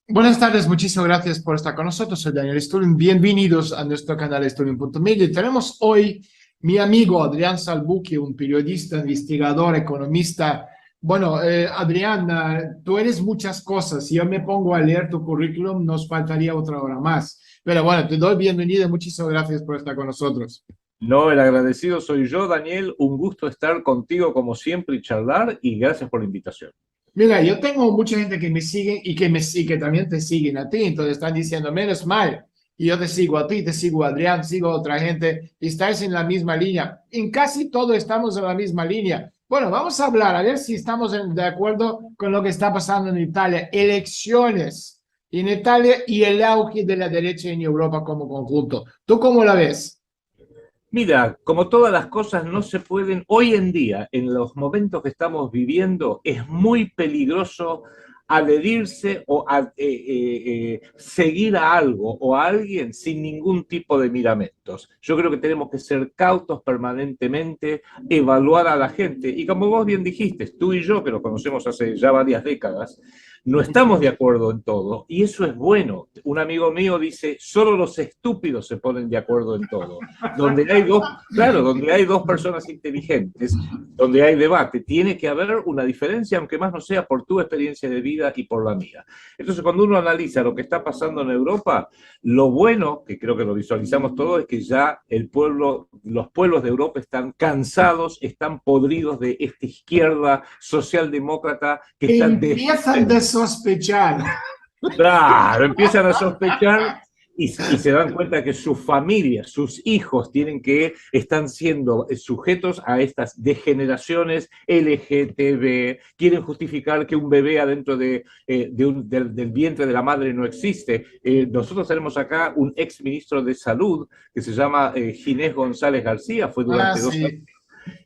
Buenas tardes, muchísimas gracias por estar con nosotros. Soy Daniel Stulin. Bienvenidos a nuestro canal Stulin.media. Tenemos hoy mi amigo Adrián Salbuqui, un periodista, investigador, economista. Bueno, Adrián, tú eres muchas cosas. Si yo me pongo a leer tu currículum, nos faltaría otra hora más. Pero bueno, te doy bienvenida y muchísimas gracias por estar con nosotros. No, el agradecido soy yo, Daniel. Un gusto estar contigo como siempre y charlar y gracias por la invitación. Mira, yo tengo mucha gente que me sigue y que también te siguen a ti, entonces están diciendo, menos mal, y yo te sigo a ti, te sigo a Adrián, sigo a otra gente, y estáis en la misma línea. En casi todo estamos en la misma línea. Bueno, vamos a hablar, a ver si estamos de acuerdo con lo que está pasando en Italia. Elecciones en Italia y el auge de la derecha en Europa como conjunto. ¿Tú cómo la ves? Mira, como todas las cosas no se pueden, hoy en día, en los momentos que estamos viviendo, es muy peligroso adherirse o seguir a algo o a alguien sin ningún tipo de miramentos. Yo creo que tenemos que ser cautos permanentemente, evaluar a la gente. Y como vos bien dijiste, tú y yo, que nos conocemos hace ya varias décadas, no estamos de acuerdo en todo. Y eso es bueno. Un amigo mío dice, solo los estúpidos se ponen de acuerdo en todo. Donde hay dos, claro, donde hay dos personas inteligentes, donde hay debate, tiene que haber una diferencia, aunque más no sea por tu experiencia de vida y por la mía. Entonces, cuando uno analiza lo que está pasando en Europa, lo bueno, que creo que lo visualizamos todos, es que ya el pueblo, los pueblos de Europa están cansados, están podridos de esta izquierda socialdemócrata que está Empiezan de descendente. sospechar. Claro, empiezan a sospechar y se dan cuenta que sus familias, sus hijos están siendo sujetos a estas degeneraciones LGTB, quieren justificar que un bebé adentro del vientre de la madre no existe. Nosotros tenemos acá un ex ministro de Salud que se llama Ginés González García, fue Ah, durante 2 años, sí.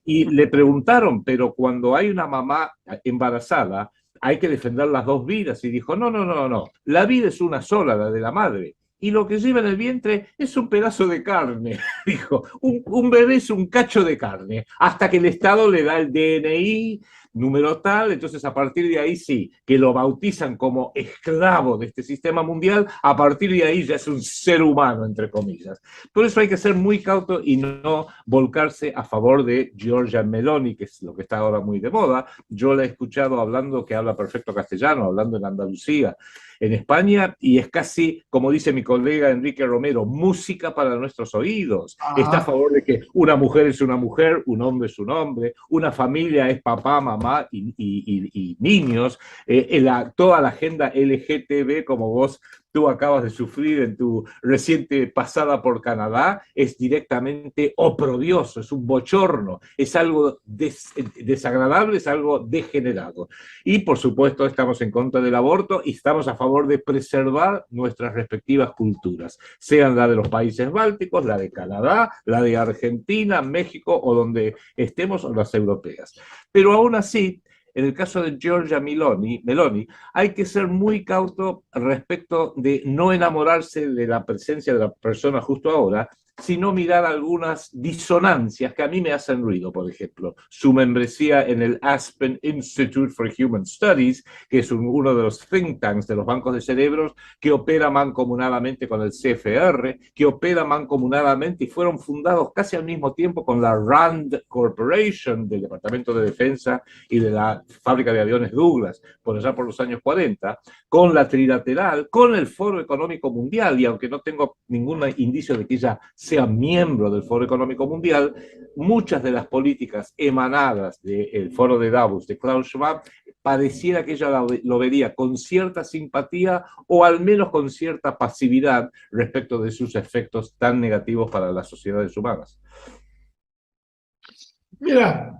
y le preguntaron, pero cuando hay una mamá embarazada, hay que defender las dos vidas. Y dijo, no, no, no, no, la vida es una sola, la de la madre. Y lo que lleva en el vientre es un pedazo de carne, dijo. Un bebé es un cacho de carne, hasta que el Estado le da el DNI, número tal, entonces a partir de ahí sí, que lo bautizan como esclavo de este sistema mundial, a partir de ahí ya es un ser humano, entre comillas. Por eso hay que ser muy cauto y no volcarse a favor de Giorgia Meloni, que es lo que está ahora muy de moda. Yo la he escuchado hablando, que habla perfecto castellano, hablando en Andalucía, en España, y es casi, como dice mi colega Enrique Romero, música para nuestros oídos. Está a Ajá. favor de que una mujer es una mujer, un hombre es un hombre, una familia es papá, mamá y niños, toda la agenda LGTB, como tú acabas de sufrir en tu reciente pasada por Canadá, es directamente oprobioso, es un bochorno, es algo desagradable, es algo degenerado. Y por supuesto estamos en contra del aborto y estamos a favor de preservar nuestras respectivas culturas, sean la de los países bálticos, la de Canadá, la de Argentina, México o donde estemos, o las europeas. Pero aún así, en el caso de Giorgia Meloni, hay que ser muy cauto respecto de no enamorarse de la presencia de la persona justo ahora, sino mirar algunas disonancias que a mí me hacen ruido. Por ejemplo, su membresía en el Aspen Institute for Human Studies, que es uno de los think tanks de los bancos de cerebros, que opera mancomunadamente con el CFR, que opera mancomunadamente y fueron fundados casi al mismo tiempo con la RAND Corporation del Departamento de Defensa y de la fábrica de aviones Douglas, por allá por los años 40, con la trilateral, con el Foro Económico Mundial, y aunque no tengo ningún indicio de que ella sea miembro del Foro Económico Mundial, muchas de las políticas emanadas del Foro de Davos de Klaus Schwab pareciera que ella lo vería con cierta simpatía o al menos con cierta pasividad respecto de sus efectos tan negativos para las sociedades humanas. Mira,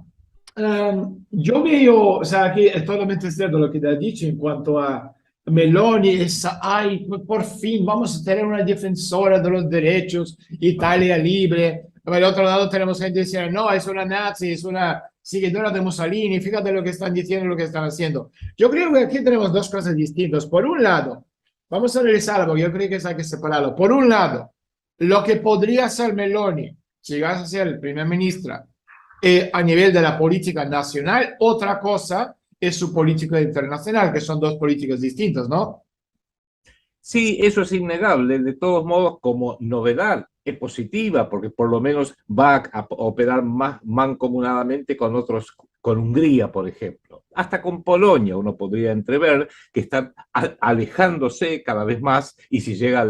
yo veo, o sea, que es totalmente cierto lo que te has dicho en cuanto a Meloni, esa, ay, por fin vamos a tener una defensora de los derechos, Italia libre. Por el otro lado tenemos gente diciendo, no, es una nazi, es una seguidora de Mussolini, fíjate lo que están diciendo, lo que están haciendo. Yo creo que aquí tenemos dos cosas distintas. Por un lado, vamos a analizarlo, porque yo creo que hay que separarlo. Por un lado, lo que podría ser Meloni, si vas a ser el primer ministra, a nivel de la política nacional, otra cosa es su política internacional, que son dos políticas distintas, ¿no? Sí, eso es innegable. De todos modos, como novedad, es positiva porque por lo menos va a operar más mancomunadamente con otros, con Hungría, por ejemplo. Hasta con Polonia uno podría entrever que están alejándose cada vez más y si llega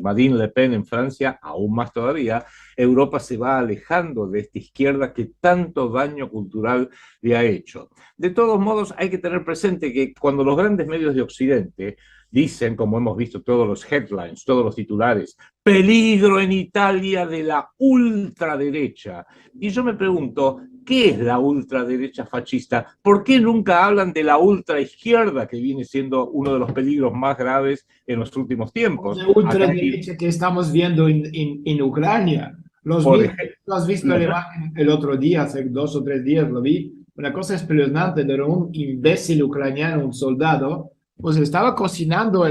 Marine Le Pen en Francia, aún más todavía, Europa se va alejando de esta izquierda que tanto daño cultural le ha hecho. De todos modos, hay que tener presente que cuando los grandes medios de Occidente dicen, como hemos visto todos los headlines, todos los titulares, peligro en Italia de la ultraderecha. Y yo me pregunto, ¿qué es la ultraderecha fascista? ¿Por qué nunca hablan de la ultraizquierda, que viene siendo uno de los peligros más graves en los últimos tiempos? De ultraderecha que estamos viendo en Ucrania. Por ejemplo, ¿Lo has visto la imagen el otro día, hace 2 o 3 días lo vi? Una cosa espeluznante de un imbécil ucraniano, un soldado, pues estaba cocinando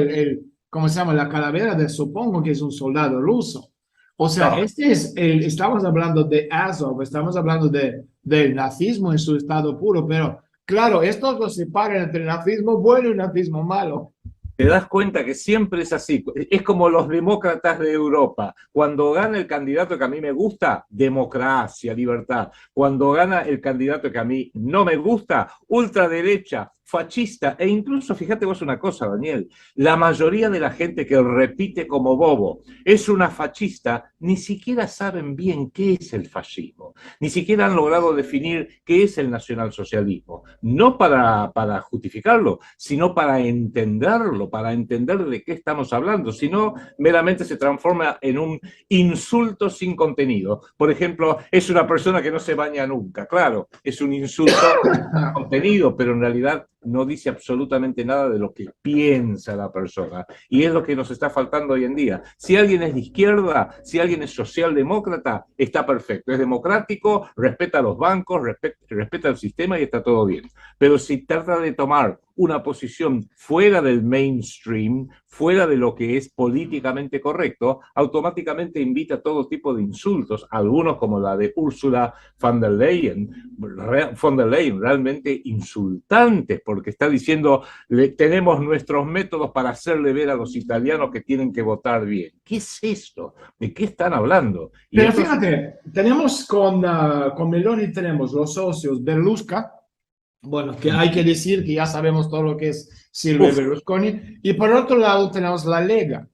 ¿cómo se llama? La calavera de, supongo que es un soldado ruso. O sea, no, estamos hablando de Azov, estamos hablando del nazismo en su estado puro, pero claro, esto lo separa entre nazismo bueno y nazismo malo. te das cuenta que siempre es así. Es como los demócratas de Europa. Cuando gana el candidato que a mí me gusta, democracia, libertad. Cuando gana el candidato que a mí no me gusta, ultraderecha, fascista. E incluso, fíjate vos una cosa, Daniel, la mayoría de la gente que repite como bobo es una fascista, ni siquiera saben bien qué es el fascismo. Ni siquiera han logrado definir qué es el nacionalsocialismo. No para justificarlo, sino para entenderlo, para entender de qué estamos hablando, sino meramente se transforma en un insulto sin contenido. Por ejemplo, es una persona que no se baña nunca. Claro, es un insulto sin contenido, pero en realidad no dice absolutamente nada de lo que piensa la persona. Y es lo que nos está faltando hoy en día. Si alguien es de izquierda, si alguien es socialdemócrata, está perfecto. Es democrático, respeta a los bancos, respeta el sistema y está todo bien. Pero si trata de tomar una posición fuera del mainstream, fuera de lo que es políticamente correcto, automáticamente invita todo tipo de insultos, algunos como la de Ursula von der Leyen, realmente insultantes, porque está diciendo, tenemos nuestros métodos para hacerle ver a los italianos que tienen que votar bien. ¿Qué es esto? ¿De qué están hablando? Y Pero esto fíjate, tenemos con Meloni tenemos los socios Berlusca, bueno, que hay que decir que ya sabemos todo lo que es Silvio Berlusconi, y por otro lado tenemos la Lega,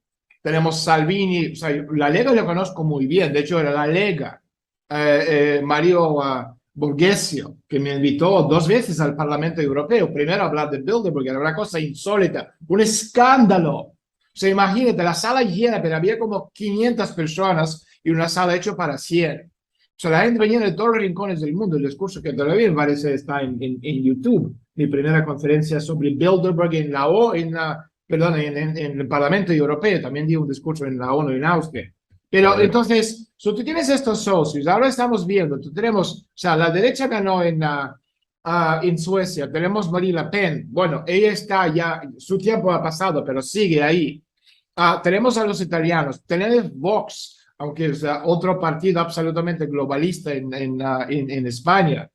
tenemos Salvini, o sea, la Lega la conozco muy bien, de hecho era la Lega, Mario Borghesio, que me invitó 2 veces al Parlamento Europeo, primero a hablar de Bilderberg, era una cosa insólita, un escándalo. O sea, imagínate, la sala llena, pero había como 500 personas y una sala hecha para 100. O sea, la gente venía de todos los rincones del mundo. El discurso que todavía me parece está en YouTube. Mi primera conferencia sobre Bilderberg en el Parlamento Europeo. También di un discurso en la ONU en Austria. Pero entonces, si tú tienes estos socios, ahora estamos viendo, tú tenemos, o sea, la derecha ganó en Suecia, tenemos Marine Le Pen. Bueno, ella está ya, su tiempo ha pasado, pero sigue ahí. Tenemos a los italianos, tenemos Vox, aunque es otro partido absolutamente globalista en España.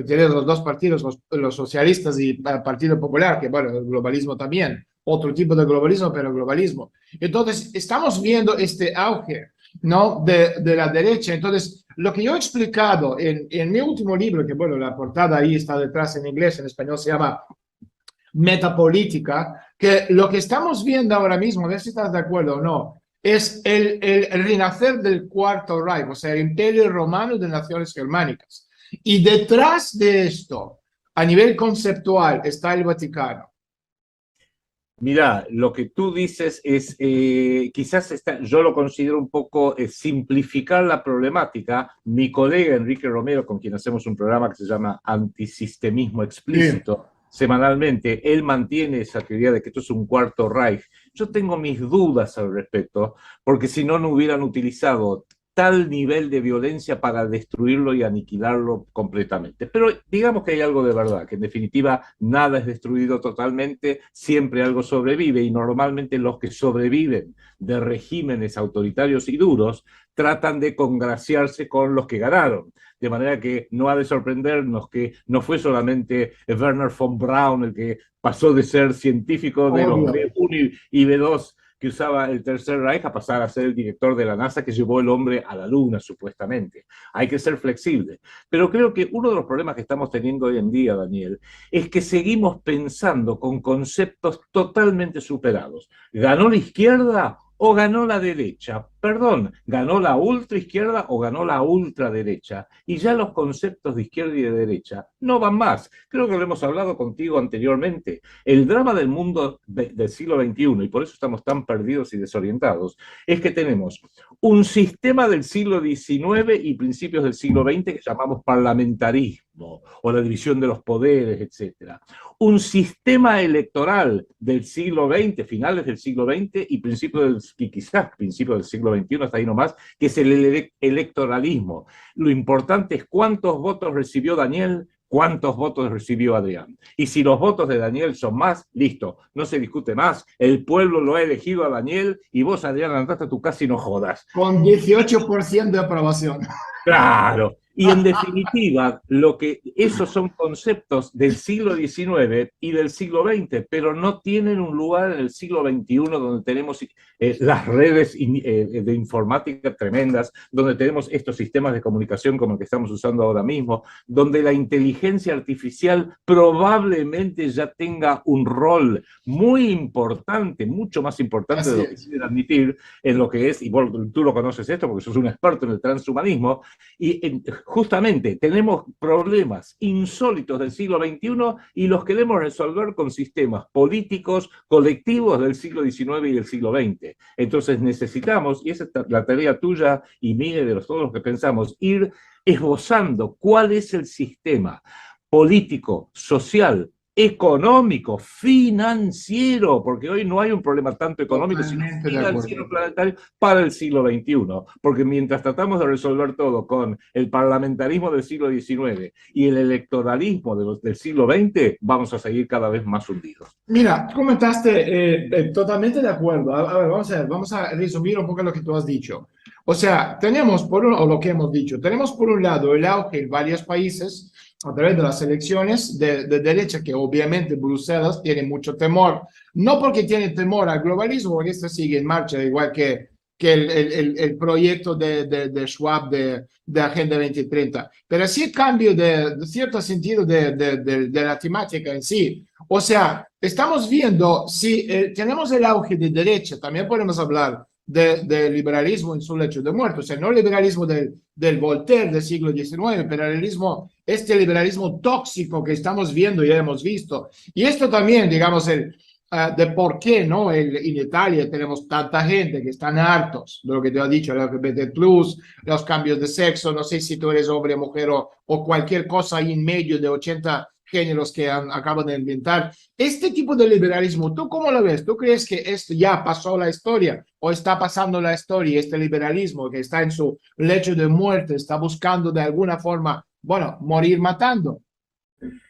Tienes los dos partidos, los socialistas y el Partido Popular, que bueno, el globalismo también, otro tipo de globalismo, pero globalismo. Entonces, estamos viendo este auge, ¿no? de la derecha. Entonces, lo que yo he explicado en mi último libro, que bueno, la portada ahí está detrás en inglés, en español se llama Metapolítica, que lo que estamos viendo ahora mismo, a ver si estás de acuerdo o no, es el renacer del Cuarto Reich, o sea, el Imperio Romano de Naciones Germánicas. Y detrás de esto, a nivel conceptual, está el Vaticano. Mira, lo que tú dices es, quizás yo lo considero un poco simplificar la problemática. Mi colega Enrique Romero, con quien hacemos un programa que se llama Antisistemismo Explícito, semanalmente, él mantiene esa teoría de que esto es un cuarto Reich. Yo tengo mis dudas al respecto, porque si no, no hubieran utilizado tal nivel de violencia para destruirlo y aniquilarlo completamente. Pero digamos que hay algo de verdad, que en definitiva nada es destruido totalmente, siempre algo sobrevive y normalmente los que sobreviven de regímenes autoritarios y duros tratan de congraciarse con los que ganaron. De manera que no ha de sorprendernos que no fue solamente Werner von Braun el que pasó de ser científico de los B1 y B2 que usaba el Tercer Reich a pasar a ser el director de la NASA que llevó el hombre a la Luna, supuestamente. Hay que ser flexible. Pero creo que uno de los problemas que estamos teniendo hoy en día, Daniel, es que seguimos pensando con conceptos totalmente superados. ¿Ganó la izquierda o ganó la derecha? Perdón, ¿ganó la ultraizquierda o ganó la ultraderecha? Y ya los conceptos de izquierda y de derecha no van más. Creo que lo hemos hablado contigo anteriormente. El drama del mundo del siglo XXI, y por eso estamos tan perdidos y desorientados, es que tenemos un sistema del siglo XIX y principios del siglo XX que llamamos parlamentarismo o la división de los poderes, etc. Un sistema electoral del siglo XX, finales del siglo XX y quizás principios del siglo XXI, hasta ahí nomás, que es el electoralismo. Lo importante es cuántos votos recibió Daniel, cuántos votos recibió Adrián. Y si los votos de Daniel son más, listo, no se discute más. El pueblo lo ha elegido a Daniel y vos, Adrián, andaste a tu casa y no jodas. Con 18% de aprobación. Claro. Y en definitiva, esos son conceptos del siglo XIX y del siglo XX, pero no tienen un lugar en el siglo XXI donde tenemos las redes de informática tremendas, donde tenemos estos sistemas de comunicación como el que estamos usando ahora mismo, donde la inteligencia artificial probablemente ya tenga un rol muy importante, mucho más importante de lo que quieren admitir en lo que es, y vos, tú lo conoces esto porque sos un experto en el transhumanismo, y justamente tenemos problemas insólitos del siglo XXI y los queremos resolver con sistemas políticos colectivos del siglo XIX y del siglo XX. Entonces necesitamos, y esa es la tarea tuya y mía de todos los que pensamos, ir esbozando cuál es el sistema político, social, económico, financiero, porque hoy no hay un problema tanto económico, sino financiero planetario para el siglo XXI, porque mientras tratamos de resolver todo con el parlamentarismo del siglo XIX y el electoralismo del siglo XX, vamos a seguir cada vez más hundidos. Mira, comentaste totalmente de acuerdo. A ver, vamos a resumir un poco lo que tú has dicho. O sea, tenemos o lo que hemos dicho, tenemos por un lado el auge en varios países a través de las elecciones de derecha, que obviamente Bruselas tiene mucho temor, no porque tiene temor al globalismo, porque esto sigue en marcha, igual que el proyecto de Schwab de Agenda 2030, pero sí el cambio de cierto sentido de la temática en sí. O sea, estamos viendo, si tenemos el auge de derecha, también podemos hablar de liberalismo en su lecho de muerte, o sea, no liberalismo del Voltaire del siglo XIX, pero este liberalismo tóxico que estamos viendo y hemos visto. Y esto también, digamos, de por qué, ¿no? En Italia tenemos tanta gente que están hartos de lo que te ha dicho, el LGBT+, los cambios de sexo, no sé si tú eres hombre, mujer o cualquier cosa ahí en medio de 80 géneros que acaban de inventar. Este tipo de liberalismo, ¿tú cómo lo ves? ¿Tú crees que esto ya pasó la historia o está pasando la historia? Este liberalismo que está en su lecho de muerte, está buscando de alguna forma, bueno, morir matando.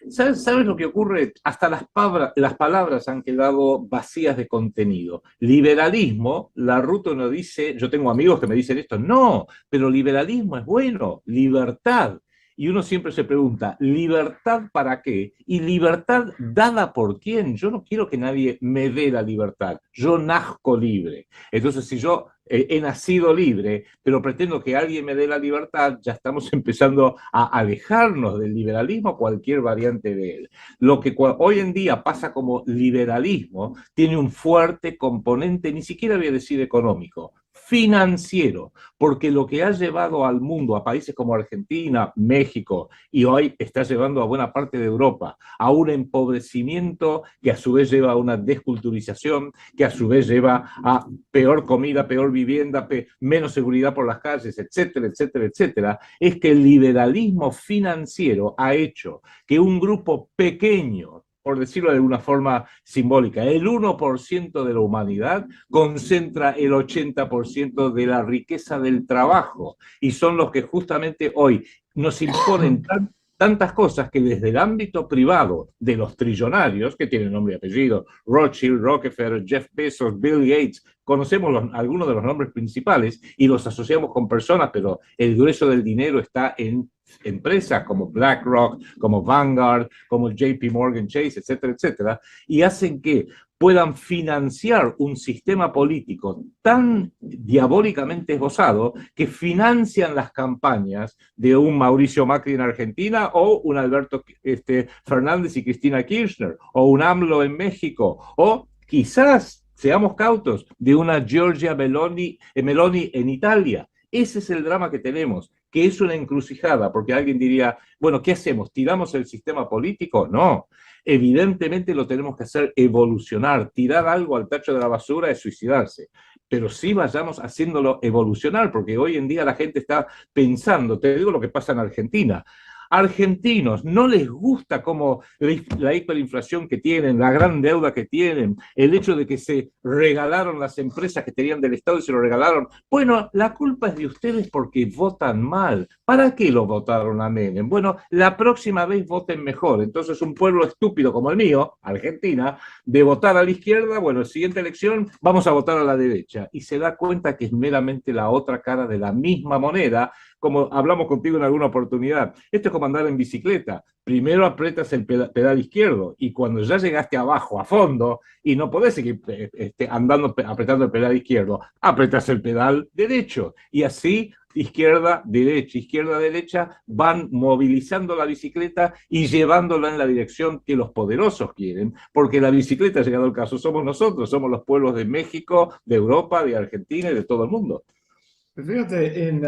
¿Sabes lo que ocurre? Hasta las palabras han quedado vacías de contenido. Liberalismo, la ruta nos dice, yo tengo amigos que me dicen esto, no, pero liberalismo es bueno, libertad. Y uno siempre se pregunta, ¿libertad para qué? ¿Y libertad dada por quién? Yo no quiero que nadie me dé la libertad, yo nazco libre. Entonces, si yo he nacido libre, pero pretendo que alguien me dé la libertad, ya estamos empezando a alejarnos del liberalismo, cualquier variante de él. Lo que hoy en día pasa como liberalismo tiene un fuerte componente, ni siquiera voy a decir económico, financiero, porque lo que ha llevado al mundo, a países como Argentina, México, y hoy está llevando a buena parte de Europa, a un empobrecimiento que a su vez lleva a una desculturización, que a su vez lleva a peor comida, peor vivienda, menos seguridad por las calles, etcétera, etcétera, etcétera, es que el liberalismo financiero ha hecho que un grupo pequeño, por decirlo de alguna forma simbólica, el 1% de la humanidad concentra el 80% de la riqueza del trabajo y son los que justamente hoy nos imponen tantas cosas que desde el ámbito privado de los trillonarios, que tienen nombre y apellido, Rothschild, Rockefeller, Jeff Bezos, Bill Gates, conocemos algunos de los nombres principales y los asociamos con personas, pero el grueso del dinero está en empresas como BlackRock, como Vanguard, como JP Morgan Chase, etcétera, etcétera, y hacen que puedan financiar un sistema político tan diabólicamente esbozado que financian las campañas de un Mauricio Macri en Argentina o un Alberto Fernández y Cristina Kirchner, o un AMLO en México, o quizás, seamos cautos, de una Giorgia Meloni en Italia. Ese es el drama que tenemos, que es una encrucijada, porque alguien diría, bueno, ¿qué hacemos? ¿Tiramos el sistema político? No. Evidentemente lo tenemos que hacer evolucionar. Tirar algo al tacho de la basura es suicidarse. Pero sí vayamos haciéndolo evolucionar, porque hoy en día la gente está pensando, te digo lo que pasa en Argentina. Argentinos no les gusta cómo la hiperinflación que tienen, la gran deuda que tienen, el hecho de que se regalaron las empresas que tenían del Estado y se lo regalaron. Bueno, la culpa es de ustedes porque votan mal. ¿Para qué lo votaron a Menem? Bueno, la próxima vez voten mejor. Entonces un pueblo estúpido como el mío, Argentina, de votar a la izquierda, bueno, en la siguiente elección vamos a votar a la derecha. Y se da cuenta que es meramente la otra cara de la misma moneda, como hablamos contigo en alguna oportunidad. Esto es como andar en bicicleta. Primero aprietas el pedal izquierdo y cuando ya llegaste abajo, a fondo, y no podés seguir andando, apretando el pedal izquierdo, apretas el pedal derecho. Y así, izquierda, derecha, van movilizando la bicicleta y llevándola en la dirección que los poderosos quieren, porque la bicicleta, llegado el caso, somos nosotros, somos los pueblos de México, de Europa, de Argentina y de todo el mundo. Fíjate,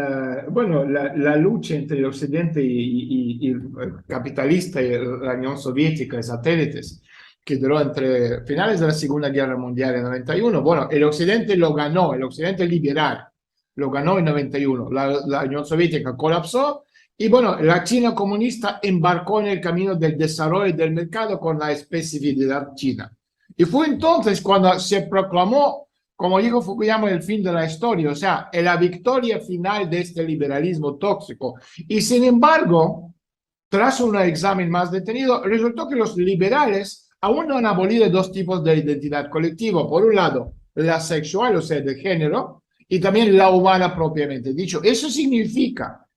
bueno, la lucha entre el Occidente y el capitalista y la Unión Soviética y satélites, que duró entre finales de la Segunda Guerra Mundial en 91, bueno, el Occidente lo ganó, el Occidente liberal lo ganó en 91, la Unión Soviética colapsó y bueno, la China comunista embarcó en el camino del desarrollo del mercado con la especificidad china. Y fue entonces cuando se proclamó, como dijo Fukuyama, el fin de la historia, o sea, la victoria final de este liberalismo tóxico. Y sin embargo, tras un examen más detenido, resultó que los liberales aún no han abolido dos tipos de identidad colectiva. Por un lado, la sexual, o sea, de género, y también la humana propiamente dicho. Eso significa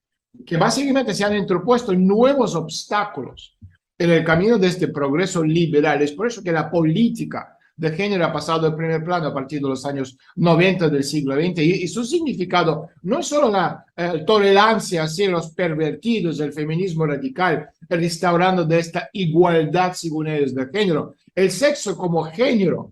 que básicamente se han interpuesto nuevos obstáculos en el camino de este progreso liberal. Es por eso que la política de género ha pasado al primer plano a partir de los años 90 del siglo XX y su significado no es solo la tolerancia hacia los pervertidos, el feminismo radical, restaurando de esta igualdad según ellos de género. El sexo como género,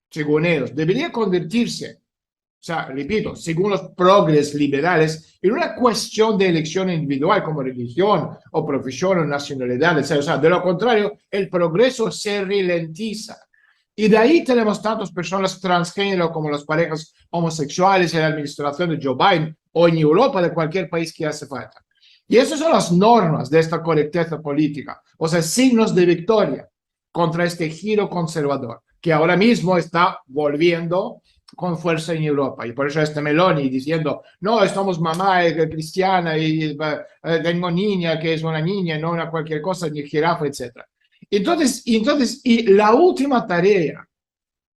según ellos, debería convertirse, o sea, repito, según los progres liberales, en una cuestión de elección individual como religión o profesión o nacionalidad, etc. O sea, de lo contrario, el progreso se ralentiza. Y de ahí tenemos tantas personas transgénero como las parejas homosexuales en la administración de Joe Biden o en Europa, de cualquier país que hace falta. Y esas son las normas de esta correcteza política, o sea, signos de victoria contra este giro conservador, que ahora mismo está volviendo con fuerza en Europa. Y por eso Meloni diciendo, no, estamos mamá cristiana y tengo niña que es una niña, no una cualquier cosa, ni jirafa, etc. Y la última tarea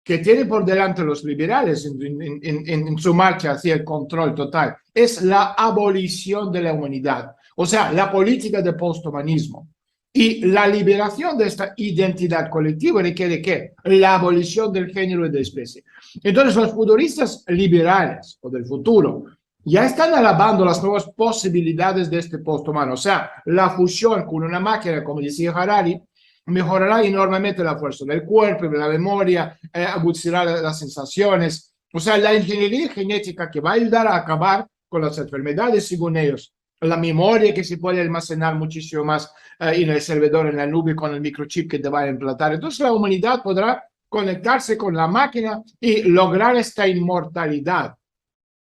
que tienen por delante los liberales en su marcha hacia el control total es la abolición de la humanidad, o sea, la política de posthumanismo. Y la liberación de esta identidad colectiva requiere ¿qué? La abolición del género y de especie. Entonces, los futuristas liberales o del futuro ya están alabando las nuevas posibilidades de este posthumano, o sea, la fusión con una máquina, como decía Harari, mejorará enormemente la fuerza del cuerpo, la memoria, agudizará las sensaciones. O sea, la ingeniería genética que va a ayudar a acabar con las enfermedades, según ellos. La memoria que se puede almacenar muchísimo más en el servidor, en la nube, con el microchip que te va a implantar. Entonces, la humanidad podrá conectarse con la máquina y lograr esta inmortalidad,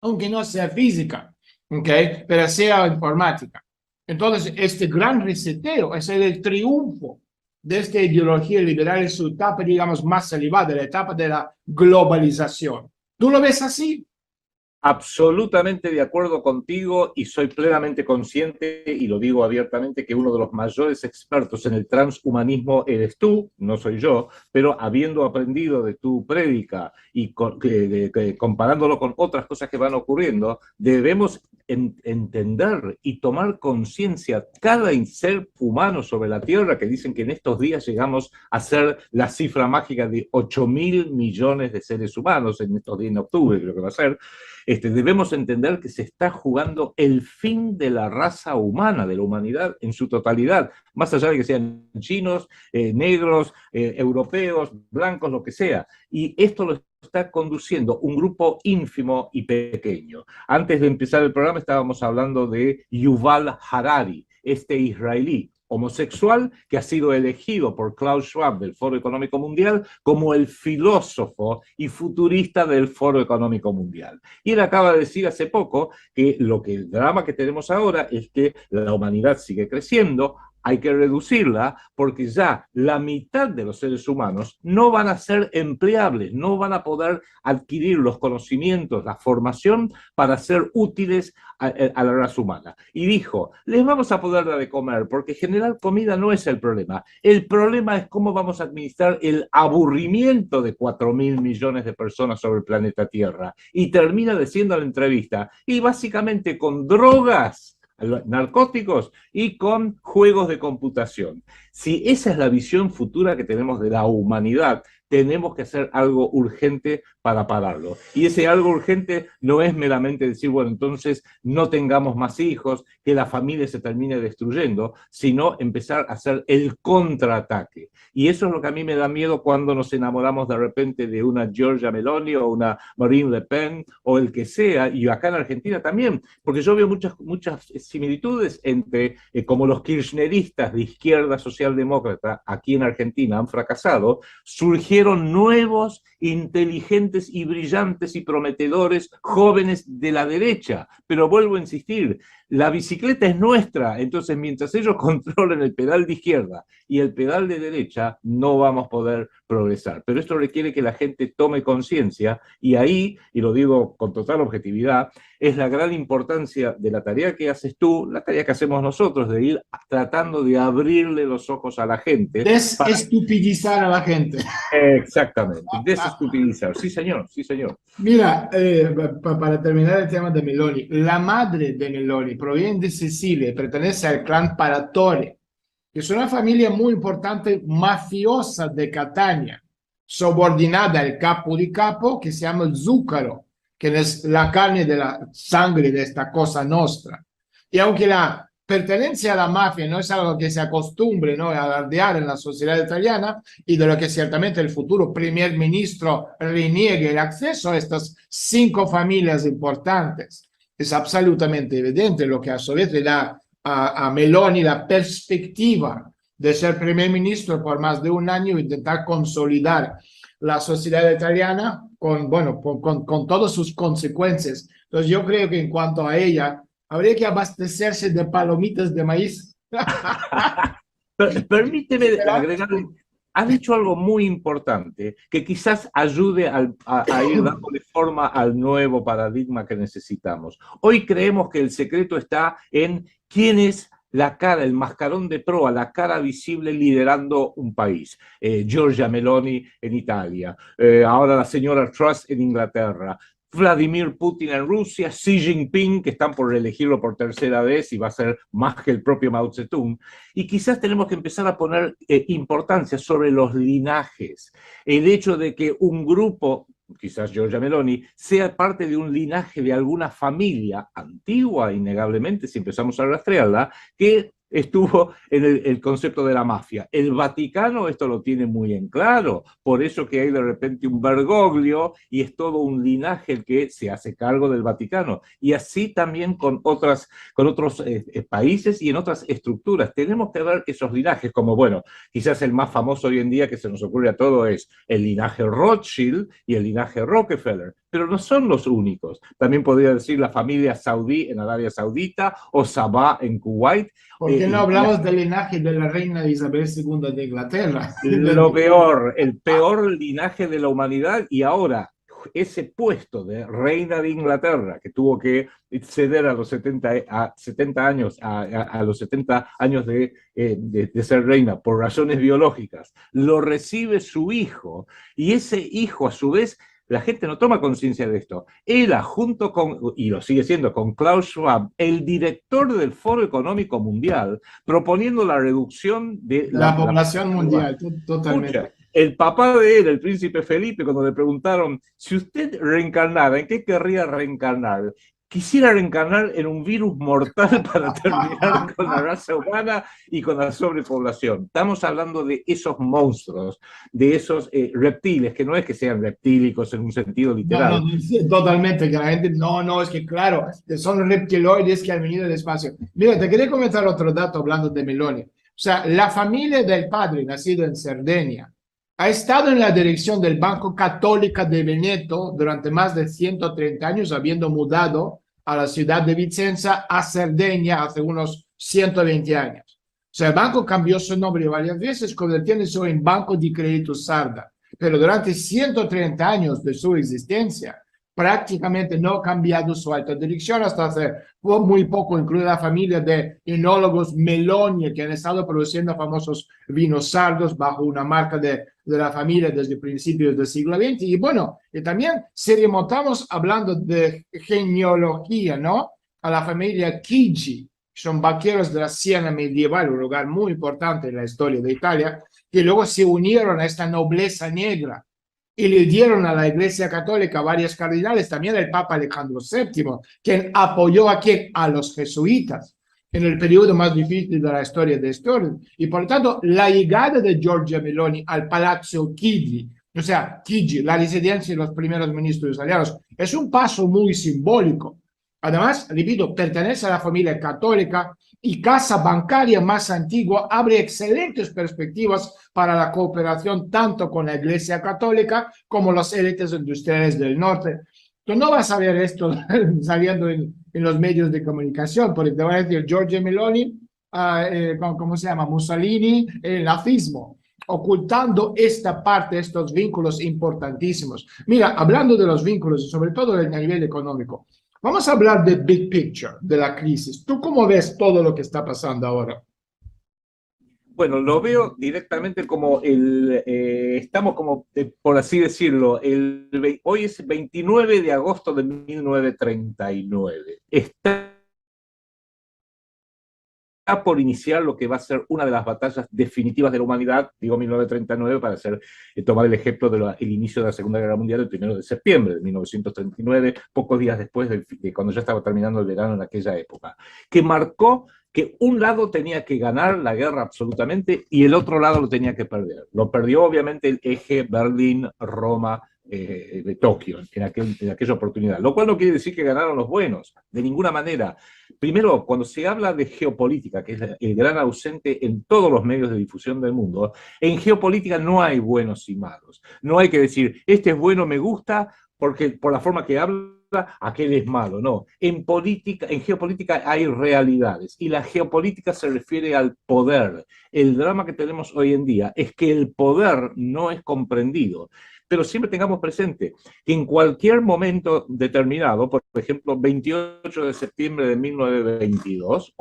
aunque no sea física, ¿okay? Pero sea informática. Entonces, este gran reseteo es el triunfo de esta ideología liberal en su etapa, digamos, más elevada, la etapa de la globalización. ¿Tú lo ves así? Absolutamente de acuerdo contigo y soy plenamente consciente, y lo digo abiertamente, que uno de los mayores expertos en el transhumanismo eres tú, no soy yo, pero habiendo aprendido de tu prédica y comparándolo con otras cosas que van ocurriendo, debemos entender y tomar conciencia cada ser humano sobre la Tierra, que dicen que en estos días llegamos a ser la cifra mágica de 8.000 millones de seres humanos, en estos días, en octubre creo que va a ser. Debemos entender que se está jugando el fin de la raza humana, de la humanidad en su totalidad, más allá de que sean chinos, negros, europeos, blancos, lo que sea. Y esto lo está conduciendo un grupo ínfimo y pequeño. Antes de empezar el programa estábamos hablando de Yuval Harari, este israelí homosexual que ha sido elegido por Klaus Schwab del Foro Económico Mundial como el filósofo y futurista del Foro Económico Mundial. Y él acaba de decir hace poco que el drama que tenemos ahora es que la humanidad sigue creciendo, hay que reducirla porque ya la mitad de los seres humanos no van a ser empleables, no van a poder adquirir los conocimientos, la formación para ser útiles a la raza humana. Y dijo, les vamos a poder dar de comer porque generar comida no es el problema es cómo vamos a administrar el aburrimiento de 4.000 millones de personas sobre el planeta Tierra. Y termina diciendo en la entrevista, y básicamente con drogas, narcóticos y con juegos de computación. Si esa es la visión futura que tenemos de la humanidad, tenemos que hacer algo urgente para pararlo. Y ese algo urgente no es meramente decir, bueno, entonces no tengamos más hijos, que la familia se termine destruyendo, sino empezar a hacer el contraataque. Y eso es lo que a mí me da miedo cuando nos enamoramos de repente de una Giorgia Meloni o una Marine Le Pen o el que sea, y acá en Argentina también, porque yo veo muchas similitudes entre como los kirchneristas de izquierda socialdemócrata aquí en Argentina han fracasado, surgieron nuevos, inteligentes y brillantes y prometedores jóvenes de la derecha. Pero vuelvo a insistir, la bicicleta es nuestra, entonces mientras ellos controlen el pedal de izquierda y el pedal de derecha, no vamos a poder progresar. Pero esto requiere que la gente tome conciencia y ahí, y lo digo con total objetividad, es la gran importancia de la tarea que haces tú, la tarea que hacemos nosotros, de ir tratando de abrirle los ojos a la gente. Desestupidizar a la gente. Exactamente, desestupidizar. Sí, señor, sí, señor. Mira, para terminar el tema de Meloni, la madre de Meloni proviene de Sicilia y pertenece al clan Paratore, que es una familia muy importante mafiosa de Catania, subordinada al capo di capo que se llama Zuccaro, que es la carne de la sangre de esta cosa nostra. Y aunque la pertenencia a la mafia no es algo que se acostumbre, ¿no?, a alardear en la sociedad italiana, y de lo que ciertamente el futuro primer ministro reniegue el acceso a estas 5 familias importantes, es absolutamente evidente lo que a su vez le da a Meloni la perspectiva de ser primer ministro por más de un año e intentar consolidar la sociedad italiana con, bueno, con todas sus consecuencias. Entonces yo creo que en cuanto a ella, habría que abastecerse de palomitas de maíz. Permíteme agregar, has dicho algo muy importante que quizás ayude a ir dándole forma al nuevo paradigma que necesitamos. Hoy creemos que el secreto está en quién es la cara, el mascarón de proa, la cara visible liderando un país. Giorgia Meloni en Italia, ahora la señora Truss en Inglaterra, Vladimir Putin en Rusia, Xi Jinping, que están por reelegirlo por tercera vez y va a ser más que el propio Mao Zedong. Y quizás tenemos que empezar a poner importancia sobre los linajes. El hecho de que un grupo, quizás Giorgia Meloni, sea parte de un linaje de alguna familia antigua, innegablemente, si empezamos a rastrearla, que estuvo en el concepto de la mafia. El Vaticano esto lo tiene muy en claro, por eso que hay de repente un Bergoglio y es todo un linaje el que se hace cargo del Vaticano. Y así también con otros países y en otras estructuras. Tenemos que ver esos linajes, como bueno, quizás el más famoso hoy en día que se nos ocurre a todos es el linaje Rothschild y el linaje Rockefeller, pero no son los únicos. También podría decir la familia saudí en Arabia Saudita o Sabah en Kuwait. ¿Por qué no hablamos del linaje de la reina Isabel II de Inglaterra? Lo peor, el peor linaje de la humanidad, y ahora ese puesto de reina de Inglaterra, que tuvo que ceder a los 70 años, a los 70 años de ser reina por razones biológicas, lo recibe su hijo, y ese hijo a su vez, la gente no toma conciencia de esto, era junto con, y lo sigue siendo, con Klaus Schwab, el director del Foro Económico Mundial, proponiendo la reducción de La población mundial, totalmente. Escucha, el papá de él, el príncipe Felipe, cuando le preguntaron si usted reencarnara, ¿en qué querría reencarnar? Quisiera reencarnar en un virus mortal para terminar con la raza humana y con la sobrepoblación. Estamos hablando de esos monstruos, de esos reptiles, que no es que sean reptílicos en un sentido literal. No, sí, totalmente, que la gente, no, es que claro, son reptiloides que han venido del espacio. Mira, te quería comentar otro dato hablando de Meloni. O sea, la familia del padre, nacido en Cerdeña, ha estado en la dirección del Banco Católica de Veneto durante más de 130 años, habiendo mudado a la ciudad de Vicenza, a Cerdeña, hace unos 120 años. O sea, el banco cambió su nombre varias veces, convirtiéndose en Banco di Credito Sarda, pero durante 130 años de su existencia, prácticamente no ha cambiado su alta dirección hasta hace muy poco, incluida la familia de enólogos Meloni, que han estado produciendo famosos vinos sardos bajo una marca de la familia desde principios del siglo XX. Y bueno, y también si remontamos hablando de genealogía, ¿no? A la familia Chigi, son banqueros de la Siena medieval, un lugar muy importante en la historia de Italia, que luego se unieron a esta nobleza negra y le dieron a la Iglesia Católica varios cardinales, también el Papa Alejandro VII, quien apoyó a los jesuitas en el periodo más difícil de la historia de este orden. Y por lo tanto, la llegada de Giorgia Meloni al Palazzo Chigi, o sea, Chigi, la residencia de los primeros ministros italianos, es un paso muy simbólico. Además, repito, pertenece a la familia católica y casa bancaria más antigua, abre excelentes perspectivas para la cooperación tanto con la Iglesia Católica como las élites industriales del norte. Tú no vas a ver esto saliendo en los medios de comunicación, porque te van a decir Giorgia Meloni, ¿cómo se llama? Mussolini, el nazismo, ocultando esta parte, estos vínculos importantísimos. Mira, hablando de los vínculos y sobre todo a nivel económico, vamos a hablar de big picture, de la crisis. ¿Tú cómo ves todo lo que está pasando ahora? Bueno, lo veo directamente como estamos como, por así decirlo, hoy es 29 de agosto de 1939. Está por iniciar lo que va a ser una de las batallas definitivas de la humanidad, digo 1939 para tomar el ejemplo del inicio de la Segunda Guerra Mundial el 1 de septiembre de 1939, pocos días después de cuando ya estaba terminando el verano en aquella época, que marcó que un lado tenía que ganar la guerra absolutamente y el otro lado lo tenía que perder. Lo perdió obviamente el eje Berlín-Roma, de Tokio en aquella oportunidad, lo cual no quiere decir que ganaron los buenos, de ninguna manera. Primero, cuando se habla de geopolítica, que es el gran ausente en todos los medios de difusión del mundo, en geopolítica no hay buenos y malos. No hay que decir, este es bueno, me gusta, porque por la forma que habla, aquel es malo. No, en geopolítica hay realidades, y la geopolítica se refiere al poder. El drama que tenemos hoy en día es que el poder no es comprendido. Pero siempre tengamos presente que en cualquier momento determinado, por ejemplo, 28 de septiembre de 1922,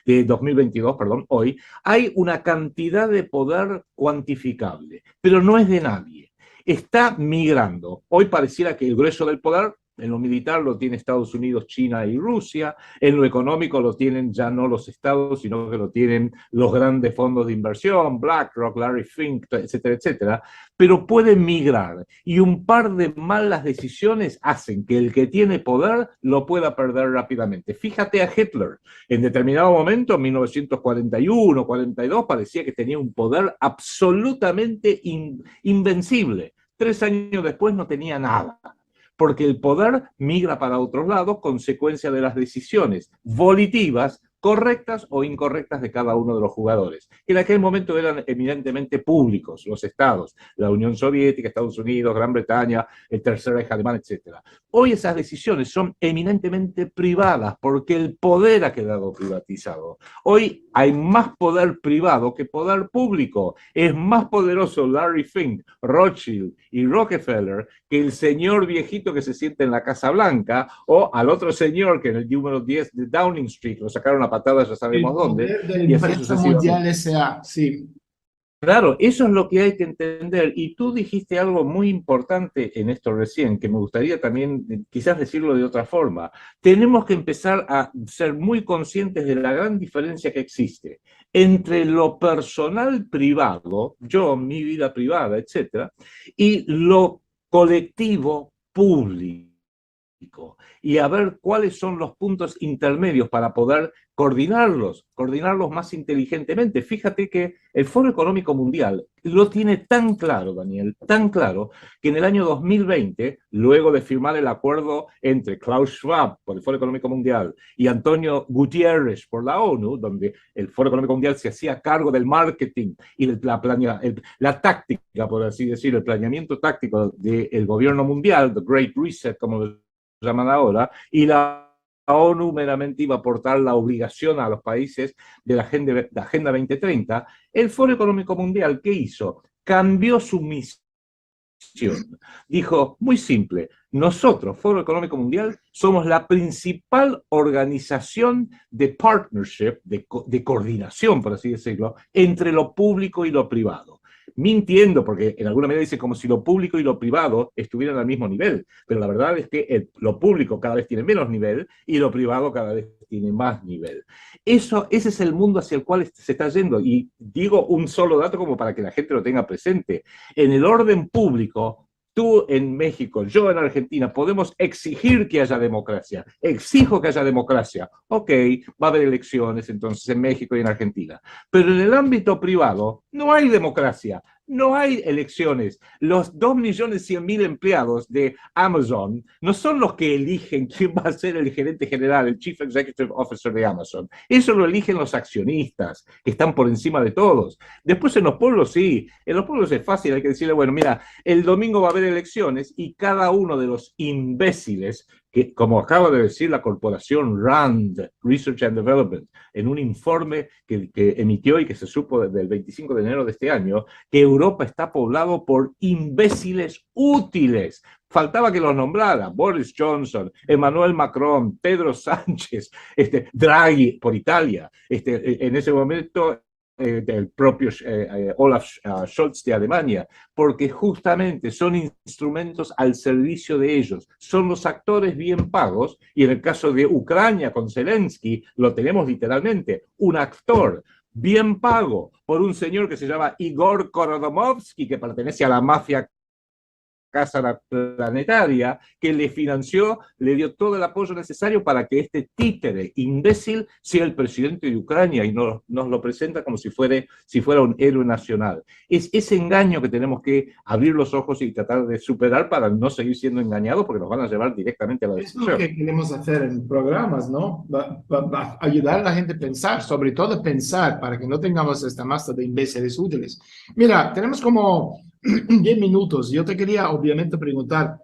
de 2022, perdón, hoy, hay una cantidad de poder cuantificable, pero no es de nadie. Está migrando. Hoy pareciera que el grueso del poder, en lo militar lo tiene Estados Unidos, China y Rusia, en lo económico lo tienen ya no los estados, sino que lo tienen los grandes fondos de inversión, BlackRock, Larry Fink, etcétera, etcétera, pero pueden migrar y un par de malas decisiones hacen que el que tiene poder lo pueda perder rápidamente. Fíjate a Hitler, en determinado momento, en 1941, 42, parecía que tenía un poder absolutamente invencible. 3 años después no tenía nada, porque el poder migra para otros lados, consecuencia de las decisiones volitivas correctas o incorrectas de cada uno de los jugadores, que en aquel momento eran eminentemente públicos, los estados, la Unión Soviética, Estados Unidos, Gran Bretaña, el Tercer Reich alemán, etc. Hoy esas decisiones son eminentemente privadas porque el poder ha quedado privatizado. Hoy hay más poder privado que poder público. Es más poderoso Larry Fink, Rothschild y Rockefeller que el señor viejito que se siente en la Casa Blanca o al otro señor que en el número 10 de Downing Street lo sacaron a patadas, ya sabemos dónde. El poder de la Y así empresa sucesivamente. mundial S.A., sí. Claro, eso es lo que hay que entender. Y tú dijiste algo muy importante en esto recién, que me gustaría también quizás decirlo de otra forma. Tenemos que empezar a ser muy conscientes de la gran diferencia que existe entre lo personal privado, yo, mi vida privada, etcétera, y lo colectivo público. Y a ver cuáles son los puntos intermedios para poder coordinarlos más inteligentemente. Fíjate que el Foro Económico Mundial lo tiene tan claro, Daniel, tan claro, que en el año 2020, luego de firmar el acuerdo entre Klaus Schwab por el Foro Económico Mundial y Antonio Gutiérrez por la ONU, donde el Foro Económico Mundial se hacía cargo del marketing y la táctica, por así decirlo, el planeamiento táctico del gobierno mundial, the Great Reset, como lo llaman ahora, y la ONU meramente iba a aportar la obligación a los países de la Agenda 2030, el Foro Económico Mundial, ¿qué hizo? Cambió su misión. Dijo, muy simple, nosotros, Foro Económico Mundial, somos la principal organización de partnership, de coordinación, por así decirlo, entre lo público y lo privado. Mintiendo, porque en alguna medida dice como si lo público y lo privado estuvieran al mismo nivel, pero la verdad es que lo público cada vez tiene menos nivel y lo privado cada vez tiene más nivel. Ese es el mundo hacia el cual se está yendo, y digo un solo dato como para que la gente lo tenga presente. En el orden público, tú en México, yo en Argentina, podemos exigir que haya democracia. Exijo que haya democracia. Ok, va a haber elecciones entonces en México y en Argentina. Pero en el ámbito privado no hay democracia, no hay elecciones. Los 2.100.000 empleados de Amazon no son los que eligen quién va a ser el gerente general, el Chief Executive Officer de Amazon. Eso lo eligen los accionistas, que están por encima de todos. Después en los pueblos sí, en los pueblos es fácil, hay que decirle, bueno, mira, el domingo va a haber elecciones y cada uno de los imbéciles que, como acaba de decir la corporación RAND, Research and Development, en un informe que emitió y que se supo desde el 25 de enero de este año, que Europa está poblado por imbéciles útiles. Faltaba que los nombrara Boris Johnson, Emmanuel Macron, Pedro Sánchez, Draghi por Italia. En ese momento del propio Olaf Scholz de Alemania, porque justamente son instrumentos al servicio de ellos, son los actores bien pagos, y en el caso de Ucrania con Zelensky, lo tenemos literalmente, un actor bien pago por un señor que se llama Igor Korodomovsky, que pertenece a la mafia Casa Planetaria, que le financió, le dio todo el apoyo necesario para que este títere imbécil sea el presidente de Ucrania y nos lo presenta como si fuera un héroe nacional. Es ese engaño que tenemos que abrir los ojos y tratar de superar para no seguir siendo engañados, porque nos van a llevar directamente a la Es lo destrucción. que queremos hacer en programas, ¿no? Va a ayudar a la gente a pensar, sobre todo pensar, para que no tengamos esta masa de imbéciles útiles. Mira, tenemos como 10 minutos. Yo te quería obviamente preguntar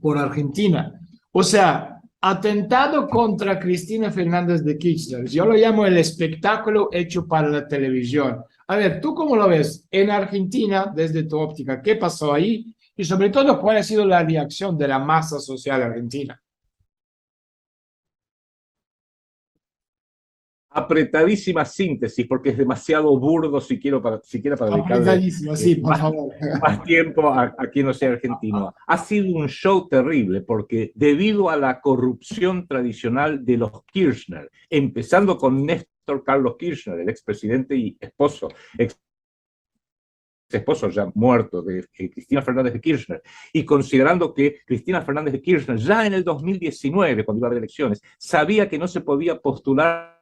por Argentina. O sea, atentado contra Cristina Fernández de Kirchner. Yo lo llamo el espectáculo hecho para la televisión. A ver, ¿tú cómo lo ves en Argentina desde tu óptica? ¿Qué pasó ahí? Y sobre todo, ¿cuál ha sido la reacción de la masa social argentina? Apretadísima síntesis, porque es demasiado burdo siquiera para dedicarle Apretadísimo, sí, por favor. más tiempo a quien no sea argentino. Ha sido un show terrible, porque debido a la corrupción tradicional de los Kirchner, empezando con Néstor Carlos Kirchner, el expresidente y esposo ya muerto de Cristina Fernández de Kirchner, y considerando que Cristina Fernández de Kirchner ya en el 2019, cuando iba a haber elecciones, sabía que no se podía postular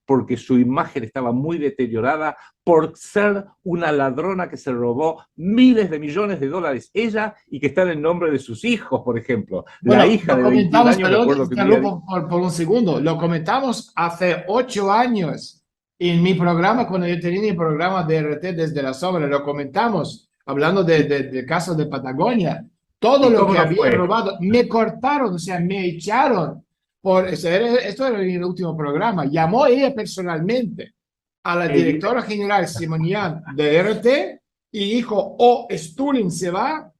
porque su imagen estaba muy deteriorada por ser una ladrona que se robó miles de millones de dólares, ella, y que está en el nombre de sus hijos, por ejemplo. La Bueno, hija lo de 21 comentamos, años, perdón, recuerdo que un día dijo, interrumpo por un segundo, lo comentamos hace 8 años en mi programa, cuando yo tenía mi programa de RT desde la sombra, lo comentamos, hablando del caso de Patagonia, todo ¿y lo cómo que no había fue? robado, me cortaron, o sea, me echaron, esto era el último programa, llamó ella personalmente a la directora general Simonian de RT y dijo, o Stulin se va,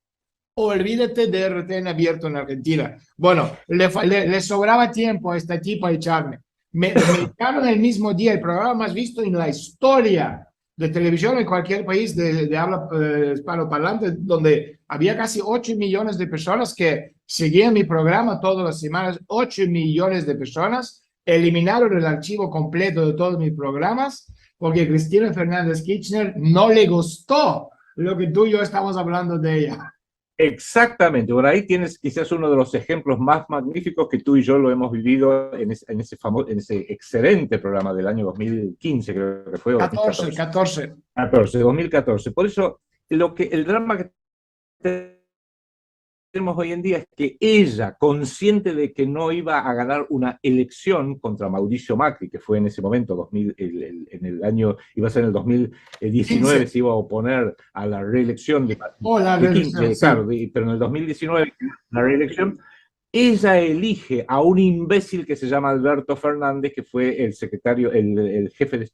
olvídate de RT en abierto en Argentina. Bueno, le sobraba tiempo a esta tipa a echarme. Me echaron el mismo día, el programa más visto en la historia de televisión en cualquier país de habla hispanoparlante, donde había casi 8 millones de personas que seguían mi programa todas las semanas. 8 millones de personas eliminaron el archivo completo de todos mis programas porque Cristina Fernández Kirchner no le gustó lo que tú y yo estamos hablando de ella. Exactamente, por ahí tienes quizás uno de los ejemplos más magníficos que tú y yo lo hemos vivido en ese excelente programa del año 2015, creo que fue, o 14, 2014. 14. 2014. Por eso, el drama que tenemos hoy en día es que ella, consciente de que no iba a ganar una elección contra Mauricio Macri, que fue en ese momento, en el año, iba a ser en el 2019, 15. se iba a oponer a la reelección O la reelección, claro, sí. pero en el 2019, la reelección, ella elige a un imbécil que se llama Alberto Fernández, que fue el secretario, el jefe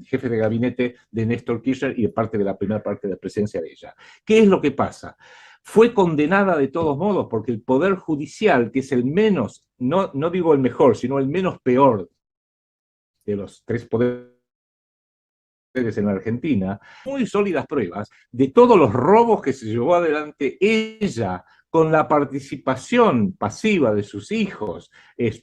jefe de gabinete de Néstor Kirchner y de parte de la primera parte de la presencia de ella. ¿Qué es lo que pasa? Fue condenada de todos modos porque el Poder Judicial, que es el menos, no digo el mejor, sino el menos peor de los tres poderes en la Argentina, muy sólidas pruebas de todos los robos que se llevó adelante ella con la participación pasiva de sus hijos.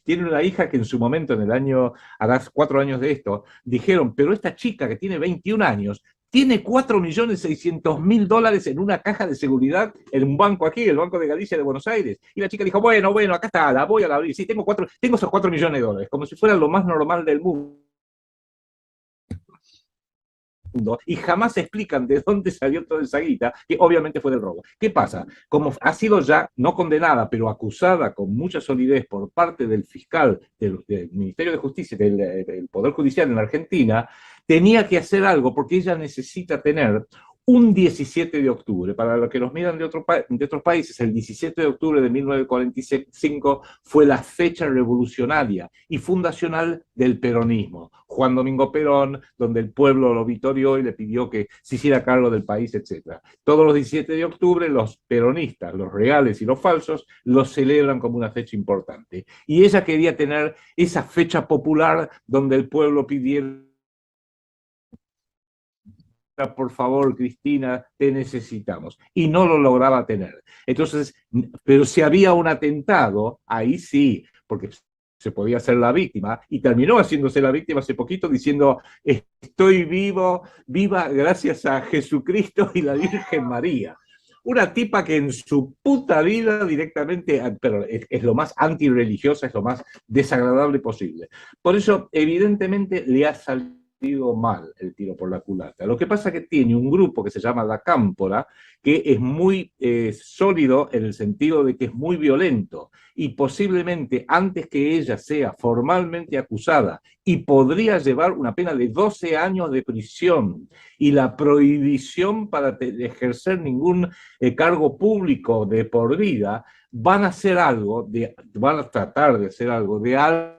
Tiene una hija que en su momento, en el año, hará 4 años de esto, dijeron, pero esta chica que tiene 21 años, tiene 4.600.000 dólares en una caja de seguridad en un banco aquí, el Banco de Galicia de Buenos Aires. Y la chica dijo, bueno, acá está, la voy a abrir. Sí, tengo esos 4 millones de dólares, como si fuera lo más normal del mundo. Y jamás se explican de dónde salió toda esa guita, que obviamente fue del robo. ¿Qué pasa? Como ha sido ya no condenada, pero acusada con mucha solidez por parte del fiscal del Ministerio de Justicia, del Poder Judicial en la Argentina, tenía que hacer algo porque ella necesita tener un 17 de octubre. Para los que nos miran de otros países, el 17 de octubre de 1945 fue la fecha revolucionaria y fundacional del peronismo. Juan Domingo Perón, donde el pueblo lo vitorió y le pidió que se hiciera cargo del país, etc. Todos los 17 de octubre, los peronistas, los reales y los falsos, los celebran como una fecha importante. Y ella quería tener esa fecha popular donde el pueblo pidiera, por favor, Cristina, te necesitamos. Y no lo lograba tener. Entonces, pero si había un atentado, ahí sí, porque se podía ser la víctima, y terminó haciéndose la víctima hace poquito diciendo, estoy viva gracias a Jesucristo y la Virgen María. Una tipa que en su puta vida directamente, pero es lo más antirreligiosa, es lo más desagradable posible. Por eso, evidentemente, le ha salido mal el tiro por la culata. Lo que pasa es que tiene un grupo que se llama La Cámpora, que es muy sólido en el sentido de que es muy violento y posiblemente antes que ella sea formalmente acusada y podría llevar una pena de 12 años de prisión y la prohibición para ejercer ningún cargo público de por vida, van a tratar de hacer algo de alto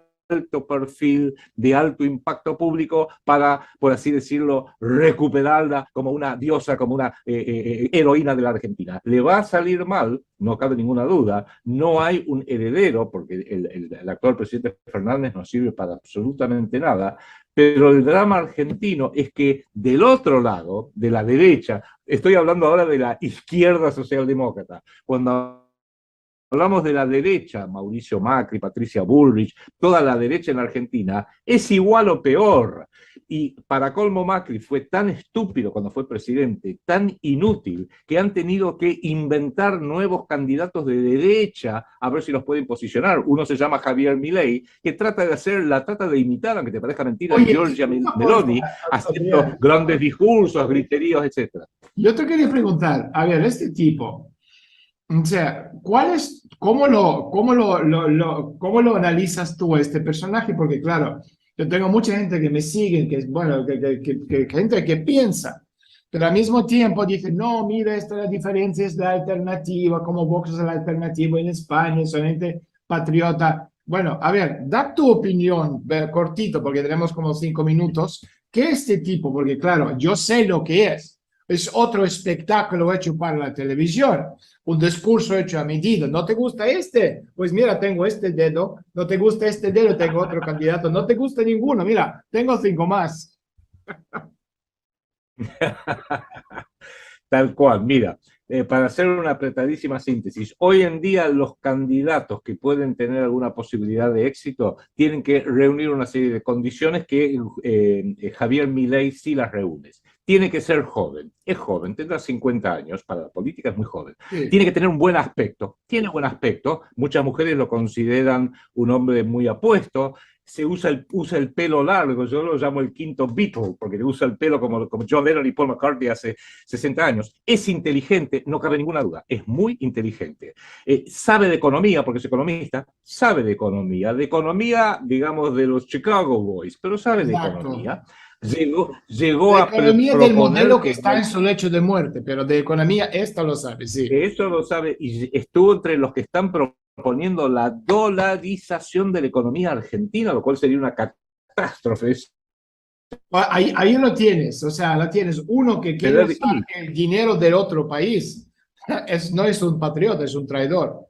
perfil, de alto impacto público para, por así decirlo, recuperarla como una diosa, como una heroína de la Argentina. Le va a salir mal, no cabe ninguna duda, no hay un heredero, porque el actual presidente Fernández no sirve para absolutamente nada, pero el drama argentino es que del otro lado, de la derecha, estoy hablando ahora de la izquierda socialdemócrata, cuando hablamos de la derecha, Mauricio Macri, Patricia Bullrich, toda la derecha en Argentina, es igual o peor. Y para colmo Macri fue tan estúpido cuando fue presidente, tan inútil, que han tenido que inventar nuevos candidatos de derecha a ver si los pueden posicionar. Uno se llama Javier Milei, que trata de imitar, aunque te parezca mentira, a Oye, Giorgia una Meloni, cosa, haciendo Adrián, grandes discursos, griteríos, etc. yo te quería preguntar, a ver, este tipo, o sea, cómo lo analizas tú a este personaje? Porque claro, yo tengo mucha gente que me sigue, que es, bueno, gente que piensa, pero al mismo tiempo dice, no, mira, la diferencia es la alternativa, como Vox es la alternativa en España, son gente patriota. Bueno, a ver, da tu opinión, cortito, porque tenemos como 5 minutos, que este tipo, porque claro, yo sé lo que es otro espectáculo hecho para la televisión, un discurso hecho a medida. ¿No te gusta este? Pues mira, tengo este dedo. ¿No te gusta este dedo? Tengo otro candidato. ¿No te gusta ninguno? Mira, tengo 5 más. Tal cual, mira, para hacer una apretadísima síntesis, hoy en día los candidatos que pueden tener alguna posibilidad de éxito tienen que reunir una serie de condiciones que Javier Milei sí las reúne. Tiene que ser joven, es joven, tendrá 50 años, para la política es muy joven. Sí, Tiene que tener un buen aspecto, tiene buen aspecto, muchas mujeres lo consideran un hombre muy apuesto, usa el pelo largo, yo lo llamo el quinto Beatle, porque usa el pelo como John Lennon y Paul McCartney hace 60 años. Es inteligente, no cabe ninguna duda, es muy inteligente. Sabe de economía, porque es economista, sabe de economía, digamos, de los Chicago Boys, pero sabe de exacto. economía. Llegó De a economía del proponer modelo que que está en su lecho de muerte, pero de economía esta lo sabe, sí. eso lo sabe, y estuvo entre los que están proponiendo la dolarización de la economía argentina, lo cual sería una catástrofe. Ahí lo tienes, o sea, lo tienes uno que quiere usar Y el dinero del otro país. No es un patriota, es un traidor.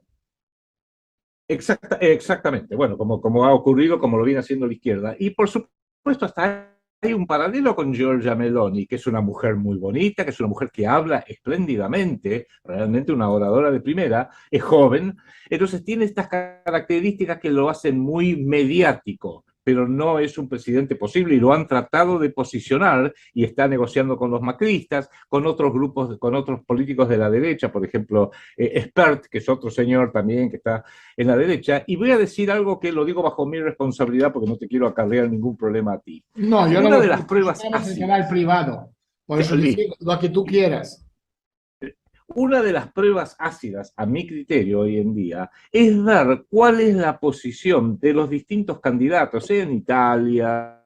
exactamente, bueno, como ha ocurrido, como lo viene haciendo la izquierda. Y por supuesto, hasta hay un paralelo con Giorgia Meloni, que es una mujer muy bonita, que es una mujer que habla espléndidamente, realmente una oradora de primera, es joven, entonces tiene estas características que lo hacen muy mediático, pero no es un presidente posible y lo han tratado de posicionar y está negociando con los macristas, con otros grupos, con otros políticos de la derecha, por ejemplo, Spert, que es otro señor también que está en la derecha, y voy a decir algo que lo digo bajo mi responsabilidad porque no te quiero acarrear ningún problema a ti. No, yo no Una lo de sé. las pruebas Estamos en canal ácidas, privado. Por eso digo lo que tú quieras. una de las pruebas ácidas, a mi criterio hoy en día, es ver cuál es la posición de los distintos candidatos, sea en Italia,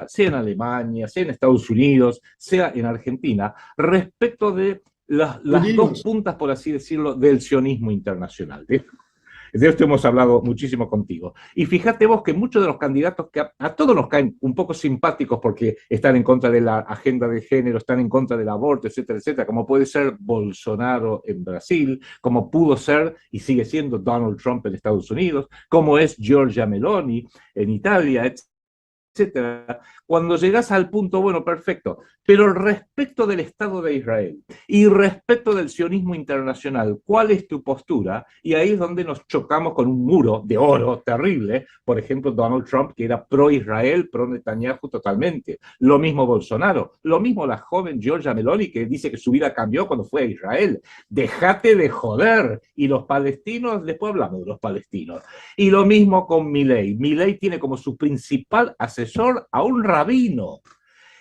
sea en Alemania, sea en Estados Unidos, sea en Argentina, respecto de las dos Judíos. puntas, por así decirlo, del sionismo internacional. De esto hemos hablado muchísimo contigo. Y fíjate vos que muchos de los candidatos que a todos nos caen un poco simpáticos porque están en contra de la agenda de género, están en contra del aborto, etcétera, etcétera, como puede ser Bolsonaro en Brasil, como pudo ser y sigue siendo Donald Trump en Estados Unidos, como es Giorgia Meloni en Italia, etcétera, cuando llegas al punto, bueno, perfecto, pero respecto del Estado de Israel y respecto del sionismo internacional, ¿cuál es tu postura? Y ahí es donde nos chocamos con un muro de oro terrible, por ejemplo, Donald Trump, que era pro-Israel, pro-Netanyahu totalmente, lo mismo Bolsonaro, lo mismo la joven Giorgia Meloni, que dice que su vida cambió cuando fue a Israel, déjate de joder, y los palestinos, después hablamos de los palestinos, y lo mismo con Milei. Milei tiene como su principal asesor a un rabino.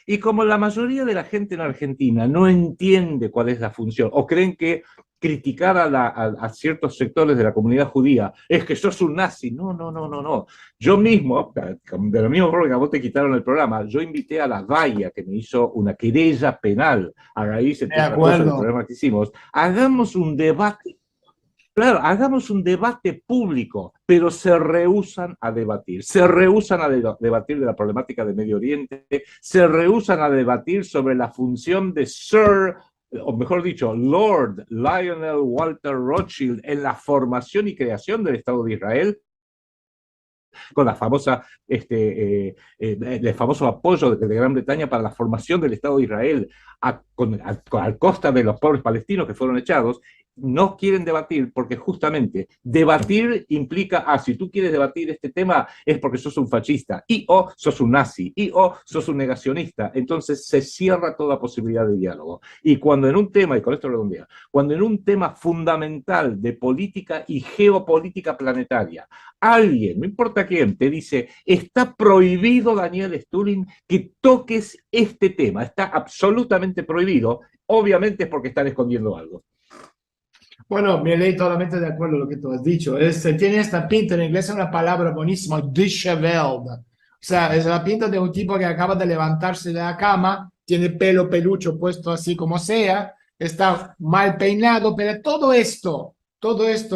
Y como la mayoría de la gente en Argentina no entiende cuál es la función, o creen que criticar a ciertos sectores de la comunidad judía es que sos un nazi. No, no, no, no, no. Yo mismo, de lo mismo forma que a vos te quitaron el programa, yo invité a la Valla, que me hizo una querella penal a raíz, De entre otras cosas, del acuerdo. programa que hicimos. Hagamos un debate. Claro, hagamos un debate público, pero se rehúsan a debatir. Se rehúsan a debatir de la problemática de Medio Oriente, se rehúsan a debatir sobre la función de Sir, o mejor dicho, Lord Lionel Walter Rothschild en la formación y creación del Estado de Israel, con la famosa, el famoso apoyo de Gran Bretaña para la formación del Estado de Israel a costa de los pobres palestinos que fueron echados, no quieren debatir porque justamente debatir implica, si tú quieres debatir este tema es porque sos un fascista, y o sos un nazi, y o sos un negacionista. Entonces se cierra toda posibilidad de diálogo. Y cuando en un tema, y con esto redondea, cuando en un tema fundamental de política y geopolítica planetaria, alguien, no importa quién, te dice, está prohibido, Daniel Stulin, que toques este tema, está absolutamente prohibido, obviamente es porque están escondiendo algo. Bueno, me leí totalmente de acuerdo con lo que tú has dicho. Tiene esta pinta, en inglés es una palabra buenísima, disheveled. O sea, es la pinta de un tipo que acaba de levantarse de la cama, tiene pelo pelucho puesto así como sea, está mal peinado, pero todo esto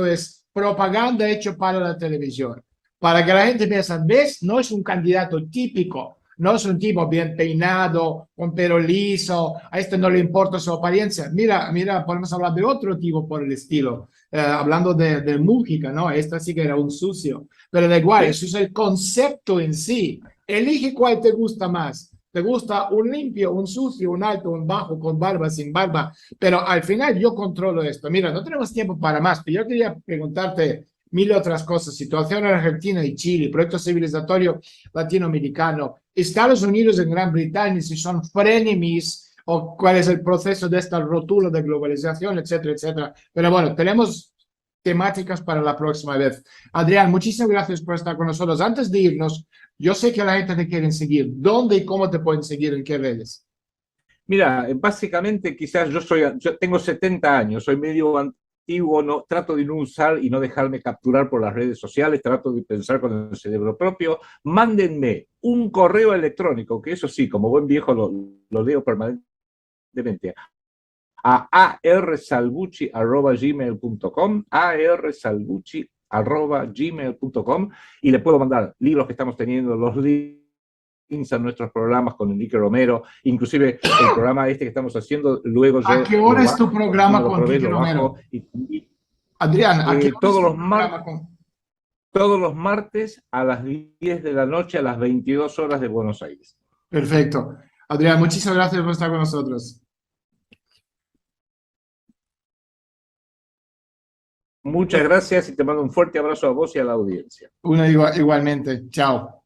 es propaganda hecho para la televisión. Para que la gente piense, ¿ves? No es un candidato típico, no es un tipo bien peinado, con pelo liso, a este no le importa su apariencia. Mira, mira, podemos hablar de otro tipo por el estilo, hablando de Mújica, ¿no? Este sí que era un sucio, pero da igual, eso es el concepto en sí. Elige cuál te gusta más. ¿Te gusta un limpio, un sucio, un alto, un bajo, con barba, sin barba? Pero al final yo controlo esto. Mira, no tenemos tiempo para más, pero yo quería preguntarte mil otras cosas. Situación en Argentina y Chile, proyecto civilizatorio latinoamericano, Estados Unidos y Gran Bretaña, si son frenemies o cuál es el proceso de esta rotura de globalización, etcétera, etcétera. Pero bueno, tenemos temáticas para la próxima vez. Adrián, muchísimas gracias por estar con nosotros. Antes de irnos, yo sé que la gente te quiere seguir. ¿Dónde y cómo te pueden seguir? ¿En qué redes? Mira, básicamente quizás yo tengo 70 años, soy medio antiguo, no, trato de no usar y no dejarme capturar por las redes sociales, trato de pensar con el cerebro propio. Mándenme un correo electrónico, que eso sí, como buen viejo lo leo permanentemente, a arsalbucci@gmail.com, arsalbucci@gmail.com, y le puedo mandar libros que estamos teniendo, los links a nuestros programas con Enrique Romero, inclusive el programa este que estamos haciendo, luego ¿A yo qué lo hora es tu bajo, cuando tú programa me lo con probé, Enrique lo bajo, Romero? y Adrián, ¿a qué hora es todos tu los programa con... todos los martes a las 10 de la noche, a las 22 horas de Buenos Aires. Perfecto. Adrián, muchísimas gracias por estar con nosotros. Muchas gracias y te mando un fuerte abrazo a vos y a la audiencia. Igualmente. Chao.